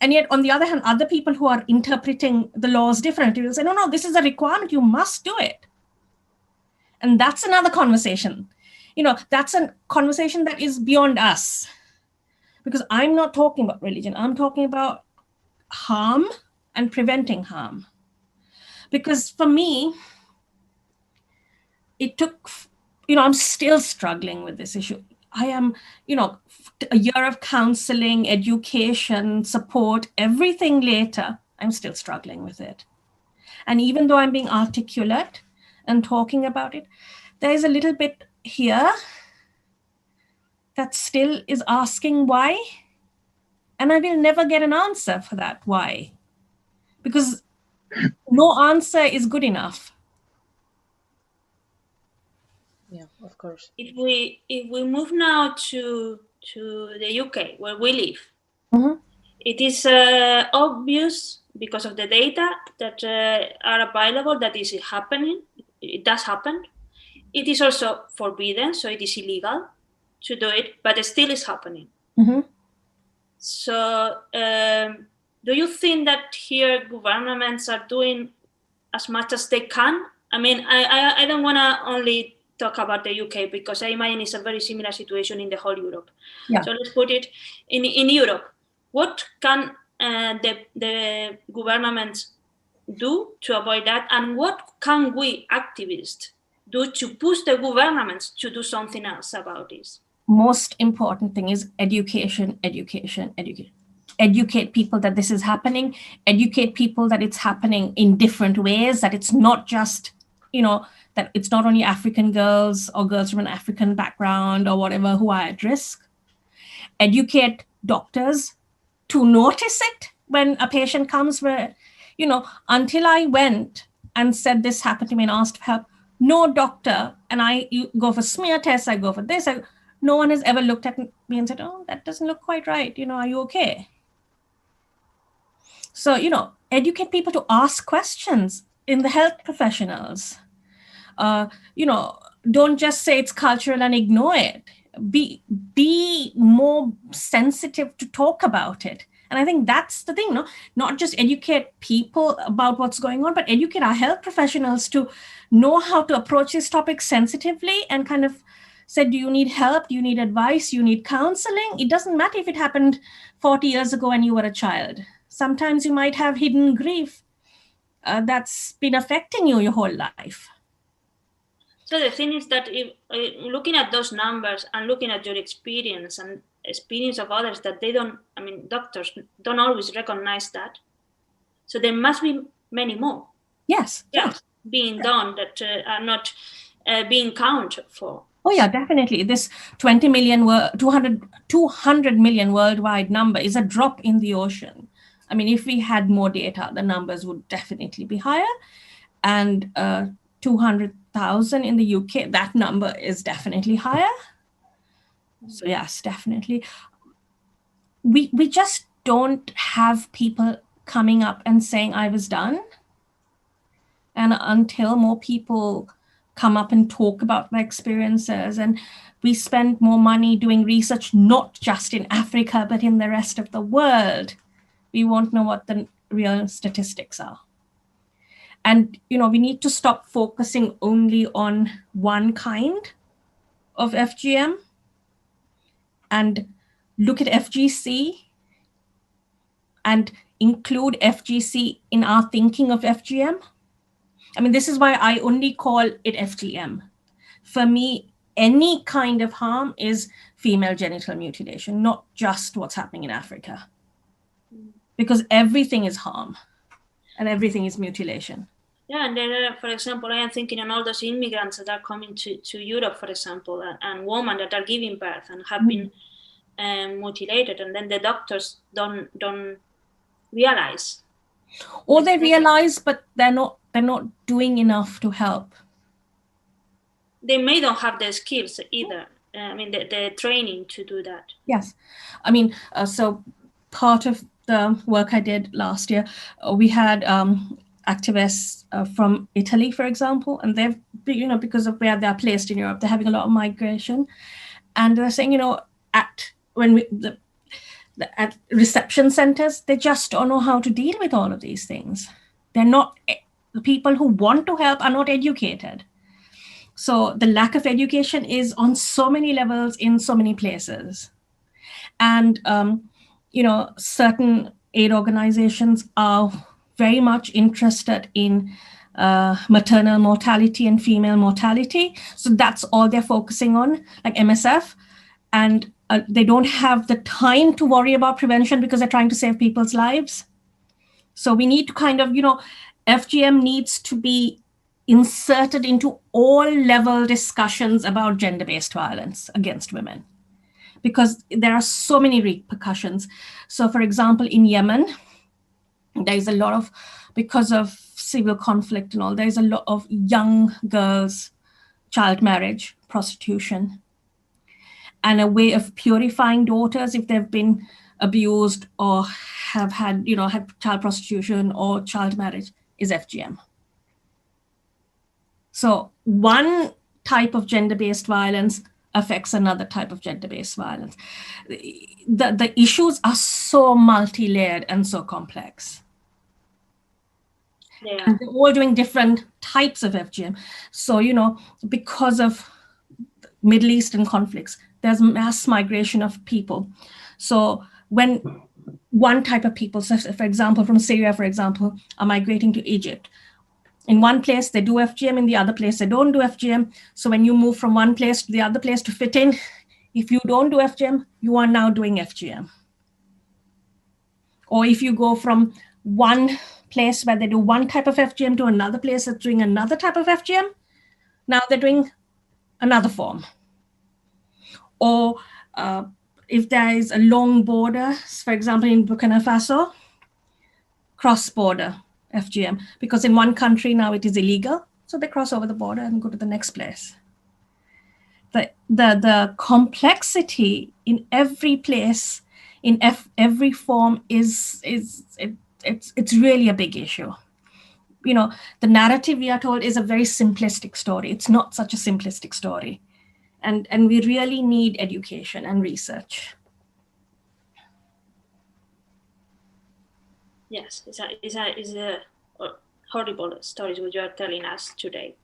And yet, on the other hand, other people who are interpreting the laws differently will say, no, this is a requirement. You must do it. And that's another conversation. That's a conversation that is beyond us. Because I'm not talking about religion. I'm talking about harm and preventing harm. Because for me, it took, I'm still struggling with this issue. I am, a year of counseling, education, support, everything later, I'm still struggling with it. And even though I'm being articulate and talking about it, there is a little bit here that still is asking why. And I will never get an answer for that why. Because no answer is good enough. Yeah, of course. If we move now to the UK, where we live, it is obvious because of the data that are available that is happening. It does happen. It is also forbidden, so it is illegal to do it, but it still is happening. So do you think that here governments are doing as much as they can? I mean, I don't want to only talk about the UK, because I imagine it's a very similar situation in the whole Europe. Yeah. So let's put it in Europe. What can the governments do to avoid that? And what can we activists do to push the governments to do something else about this? Most important thing is education. Educate people that this is happening. Educate people that it's happening in different ways, that it's not just, that it's not only African girls or girls from an African background or whatever who are at risk. Educate doctors to notice it when a patient comes where, until I went and said this happened to me and asked for help, no doctor, and you go for smear tests, I go for this, no one has ever looked at me and said, oh, that doesn't look quite right, are you okay? So, educate people to ask questions in the health professionals. Don't just say it's cultural and ignore it. Be more sensitive to talk about it. And I think that's the thing, not just educate people about what's going on, but educate our health professionals to know how to approach this topic sensitively and kind of say, do you need help? Do you need advice? Do you need counseling? It doesn't matter if it happened 40 years ago when you were a child. Sometimes you might have hidden grief that's been affecting you your whole life. So the thing is that if, looking at those numbers and looking at your experience and experience of others, that doctors don't always recognize that. So there must be many more. Yes. Being done that are not being counted for. Oh yeah, definitely. This 200 million worldwide number is a drop in the ocean. I mean, if we had more data, the numbers would definitely be higher. And 200,000 in the UK, that number is definitely higher. So yes, definitely. We just don't have people coming up and saying, I was done. And until more people come up and talk about their experiences, and we spend more money doing research, not just in Africa, but in the rest of the world, we won't know what the real statistics are. And, we need to stop focusing only on one kind of FGM and look at FGC and include FGC in our thinking of FGM. I mean, this is why I only call it FGM. For me, any kind of harm is female genital mutilation, not just what's happening in Africa. Because everything is harm and everything is mutilation. Yeah, and then, for example, I am thinking on all those immigrants that are coming to Europe, for example, and women that are giving birth and have been mutilated, and then the doctors don't realize. Or they realize, but they're not doing enough to help. They may don't have the skills either. I mean, the training to do that. Yes. I mean, so part of the work I did last year, we had activists from Italy, for example, and they've, because of where they're placed in Europe, they're having a lot of migration. And they're saying, at reception centers, they just don't know how to deal with all of these things. The people who want to help are not educated. So the lack of education is on so many levels in so many places. And, certain aid organizations are very much interested in maternal mortality and female mortality. So that's all they're focusing on, like MSF. And they don't have the time to worry about prevention because they're trying to save people's lives. So we need to kind of, FGM needs to be inserted into all level discussions about gender-based violence against women, because there are so many repercussions. So for example, in Yemen, there's a lot of, because of civil conflict and all, there's a lot of young girls, child marriage, prostitution, and a way of purifying daughters if they've been abused or have had, had child prostitution or child marriage is FGM. So one type of gender-based violence affects another type of gender-based violence. The issues are so multi-layered and so complex. Yeah. And they're all doing different types of FGM. So, because of Middle Eastern conflicts, there's mass migration of people. So when one type of people, so for example, from Syria, for example, are migrating to Egypt, in one place they do FGM, in the other place they don't do FGM. So when you move from one place to the other place to fit in, if you don't do FGM, you are now doing FGM. Or if you go from one place where they do one type of FGM to another place that's doing another type of FGM, now they're doing another form. Or if there is a long border, for example, in Burkina Faso, cross-border FGM, because in one country now it is illegal, so they cross over the border and go to the next place. The complexity in every place, in every form it's really a big issue. The narrative we are told is a very simplistic story. It's not such a simplistic story. And we really need education and research. Yes, it's a horrible stories which you are telling us today.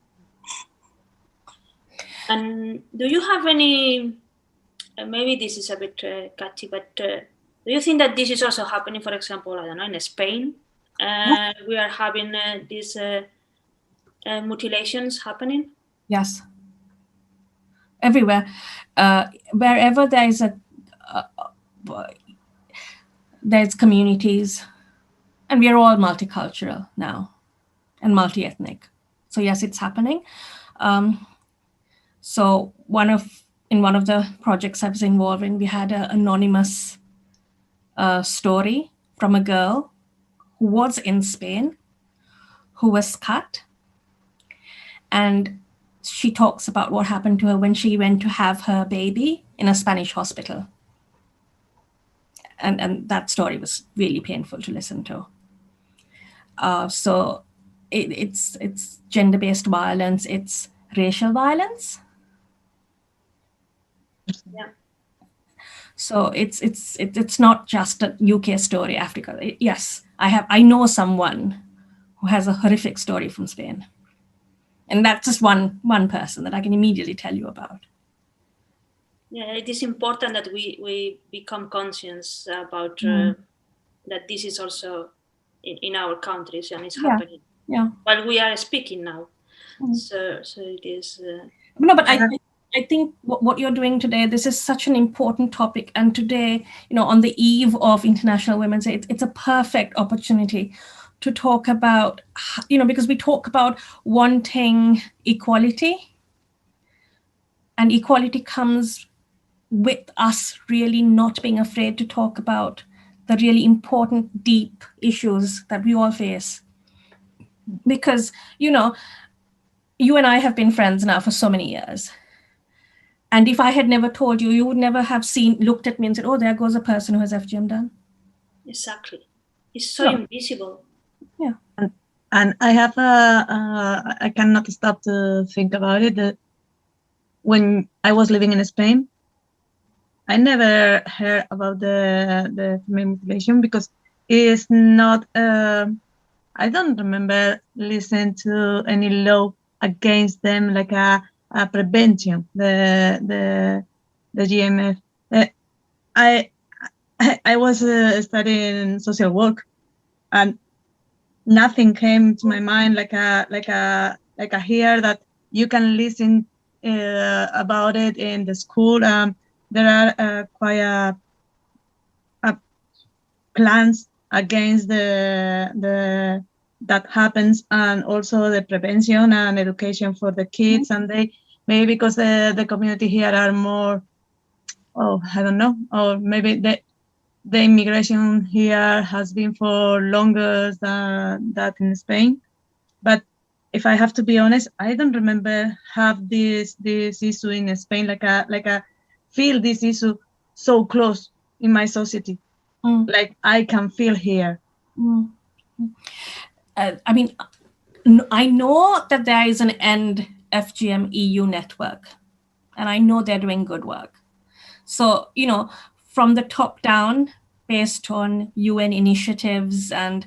And do you have any, maybe this is a bit catchy, but do you think that this is also happening, for example, I don't know, in Spain? We are having these mutilations happening? Yes. Everywhere. Wherever there is there's communities, and we are all multicultural now and multi-ethnic. So yes, it's happening. So in one of the projects I was involved in, we had an anonymous story from a girl who was in Spain, who was cut. And she talks about what happened to her when she went to have her baby in a Spanish hospital. And that story was really painful to listen to. So it's gender-based violence, it's racial violence. Yeah. So it's not just a UK story, Africa. Yes, I know someone who has a horrific story from Spain. And that's just one person that I can immediately tell you about. Yeah, it is important that we become conscious about that this is also in our countries and it's happening. Yeah. While we are speaking now. So it is. No, but I think what you're doing today, this is such an important topic. And today, on the eve of International Women's Day, it's a perfect opportunity to talk about, because we talk about wanting equality. And equality comes with us really not being afraid to talk about the really important, deep issues that we all face. Because, you and I have been friends now for so many years. And if I had never told you, you would never have looked at me and said, oh, there goes a person who has FGM done. Exactly. It's so invisible. Yeah. And I have I cannot stop to think about it. That when I was living in Spain, I never heard about the female mutilation because it is not, I don't remember listening to any law against them, like a prevention, the GMF. I was studying social work, and nothing came to my mind like a here that you can listen about it in the school. There are quite plans against the that happens, and also the prevention and education for the kids. And they maybe because the community here are more, I don't know, or maybe the immigration here has been for longer than that in Spain. But if I have to be honest, I don't remember have this issue in Spain, like a feel this issue so close in my society, like I can feel here. I mean, I know that there is an End FGM EU network, and I know they're doing good work. So, from the top down, based on UN initiatives and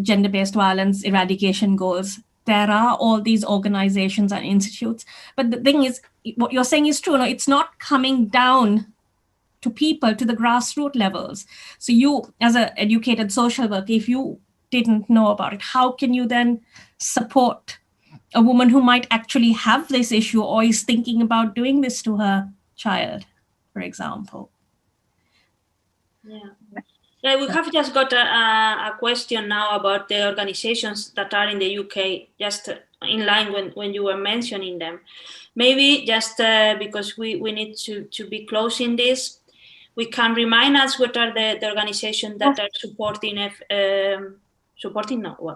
gender-based violence eradication goals, there are all these organizations and institutes. But the thing is, what you're saying is true. No, it's not coming down to people, to the grassroots levels. So you, as an educated social worker, if you didn't know about it, how can you then support a woman who might actually have this issue or is thinking about doing this to her child, for example? Yeah, we have just got a question now about the organizations that are in the UK, just in line when you were mentioning them. Maybe just because we need to be closing this, we can remind us what are the organizations that are supporting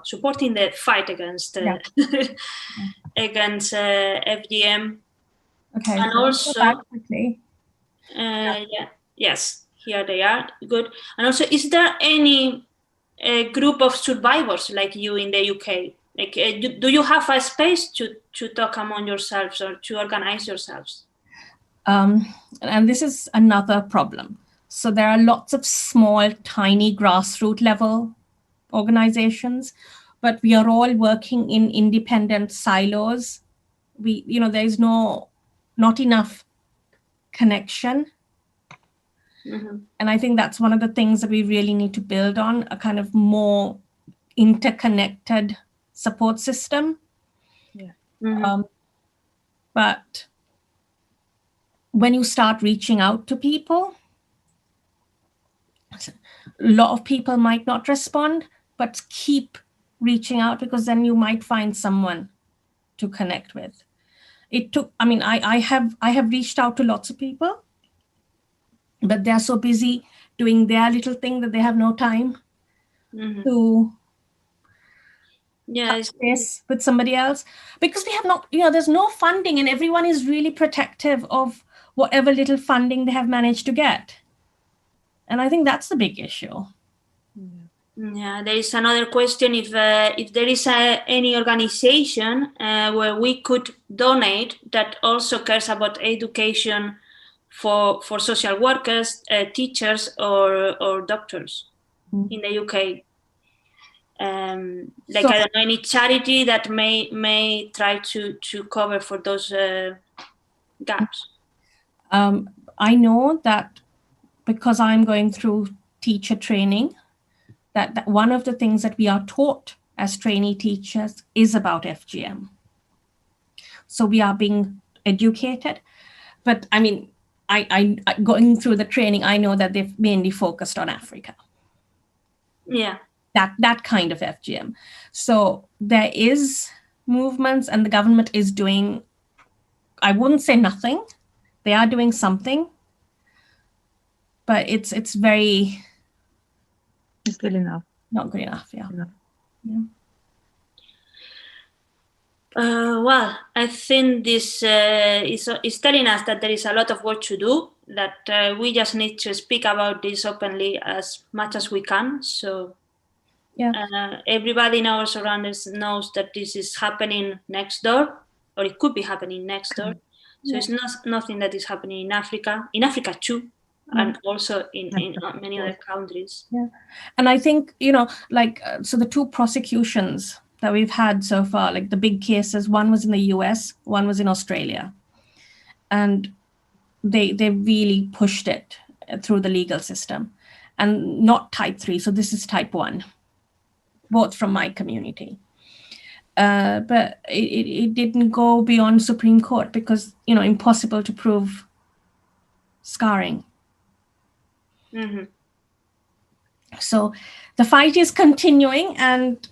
supporting the fight against against FGM. Okay, and also quickly. Yes, here they are. Good. And also, is there any group of survivors like you in the UK? Like, do you have a space to talk among yourselves or to organize yourselves? And this is another problem. So there are lots of small, tiny grassroots level organizations, but we are all working in independent silos. There is not enough connection. And I think that's one of the things that we really need to build on, a kind of more interconnected support system. But when you start reaching out to people, a lot of people might not respond, but keep reaching out, because then you might find someone to connect with. I have reached out to lots of people, but they're so busy doing their little thing that they have no time to touch base with somebody else, because we have not, there's no funding, and everyone is really protective of whatever little funding they have managed to get. And I think that's the big issue. Yeah, there is another question if there is any organization where we could donate that also cares about education for social workers, teachers, or doctors in the UK. Like, I don't know, any charity that may try to cover for those gaps. I know that because I'm going through teacher training, that one of the things that we are taught as trainee teachers is about FGM. So we are being educated. But I mean, I going through the training, I know that they've mainly focused on Africa. Yeah. That kind of FGM. So there is movements, and the government is doing, I wouldn't say nothing. They are doing something, but it's very... It's good enough. Not good enough, yeah. Well, I think this is telling us that there is a lot of work to do, that we just need to speak about this openly as much as we can. So everybody in our surroundings knows that this is happening next door, or it could be happening next door. So it's nothing that is happening in Africa too, and also in many other countries. Yeah. And I think, so the two prosecutions that we've had so far, like the big cases, one was in the US, one was in Australia. And they really pushed it through the legal system, and not type 3. So this is type 1, both from my community. But it didn't go beyond Supreme Court because, impossible to prove scarring. Mm-hmm. So the fight is continuing, and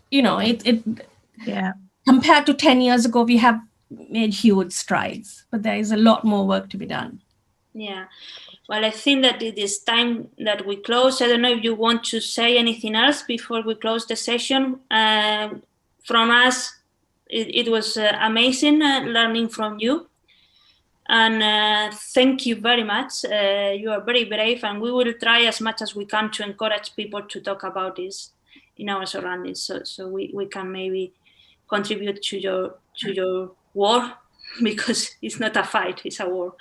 compared to 10 years ago, we have made huge strides, but there is a lot more work to be done. Yeah. Well, I think that it is time that we close. I don't know if you want to say anything else before we close the session. From us, it was amazing learning from you. And thank you very much. You are very brave, and we will try as much as we can to encourage people to talk about this in our surroundings, so we can maybe contribute to your war, because it's not a fight, it's a war.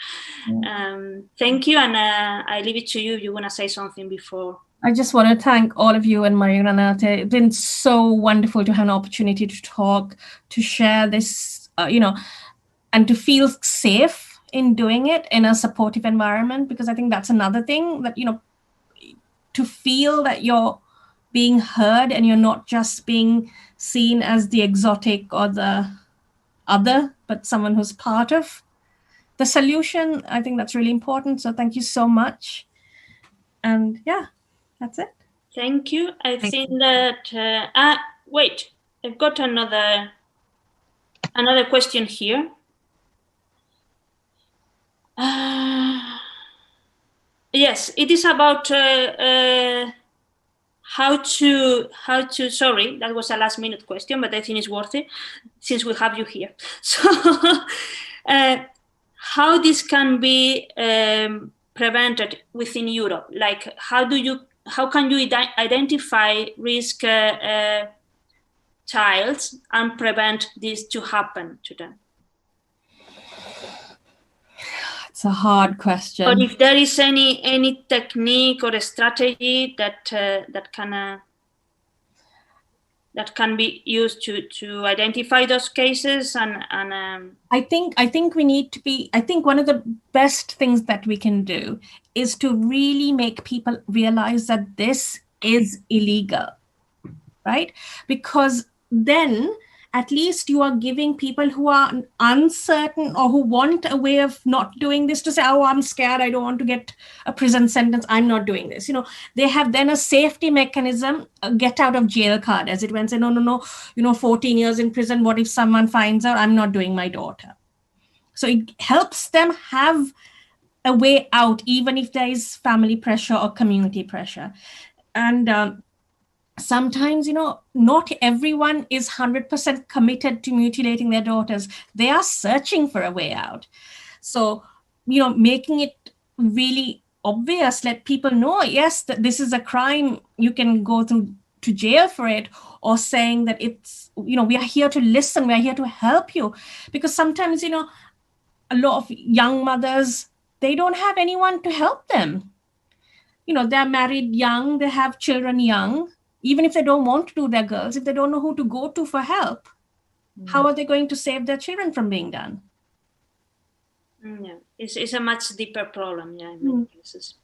Thank you, and I leave it to you if you want to say something before. I just want to thank all of you and Marea Granate. It's been so wonderful to have an opportunity to talk, to share this, and to feel safe in doing it in a supportive environment, because I think that's another thing, that, to feel that you're being heard and you're not just being seen as the exotic or the other, but someone who's part of the solution. I think that's really important. So thank you so much. And that's it. Thank you. I think that, wait, I've got another question here. Yes, it is about how to, sorry, that was a last minute question, but I think it's worth it since we have you here. So how this can be prevented within Europe? Like, how can you identify risk childs and prevent this to happen to them? It's a hard question. Or if there is any technique or a strategy that can be used to identify those cases, and I think we need to be. I think one of the best things that we can do is to really make people realize that this is illegal, right? Because then at least you are giving people who are uncertain or who want a way of not doing this to say, oh, I'm scared, I don't want to get a prison sentence, I'm not doing this. They have then a safety mechanism, a get out of jail card, as it were, and say, no, 14 years in prison, what if someone finds out? I'm not doing my daughter. So it helps them have a way out, even if there is family pressure or community pressure. And sometimes, not everyone is 100% committed to mutilating their daughters. They are searching for a way out. So, making it really obvious, let people know, yes, that this is a crime, you can go to jail for it, or saying that it's, we are here to listen, we are here to help you. Because sometimes, a lot of young mothers, they don't have anyone to help them. They're married young, they have children young. Even if they don't want to do their girls, if they don't know who to go to for help, how are they going to save their children from being done? Yeah, it's a much deeper problem, in many cases.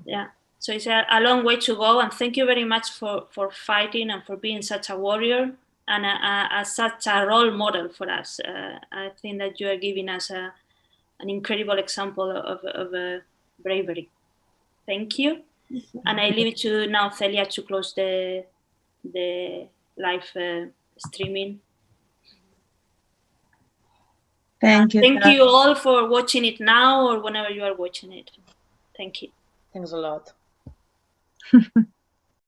Yeah, so it's a long way to go, and thank you very much for fighting and for being such a warrior and such a role model for us. I think that you are giving us an incredible example of bravery. Thank you. And I leave it to now Celia to close the live streaming. Thank you. Thank you all for watching it now or whenever you are watching it. Thank you. Thanks a lot.